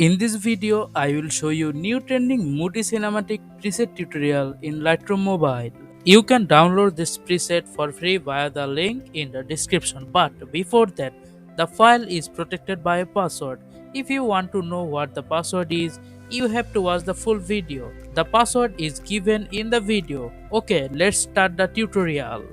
In this video, I will show you new trending Moody Cinematic preset tutorial in Lightroom Mobile. You can download this preset for free via the link in the description. But before that, the file is protected by a password. If you want to know what the password is, you have to watch the full video. The password is given in the video. Okay, let's start the tutorial.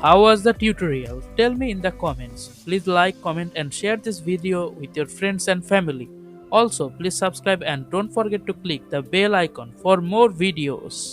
How was the tutorial? Tell me in the comments. Please like, comment and share this video with your friends and family. Also, please subscribe and don't forget to click the bell icon for more videos.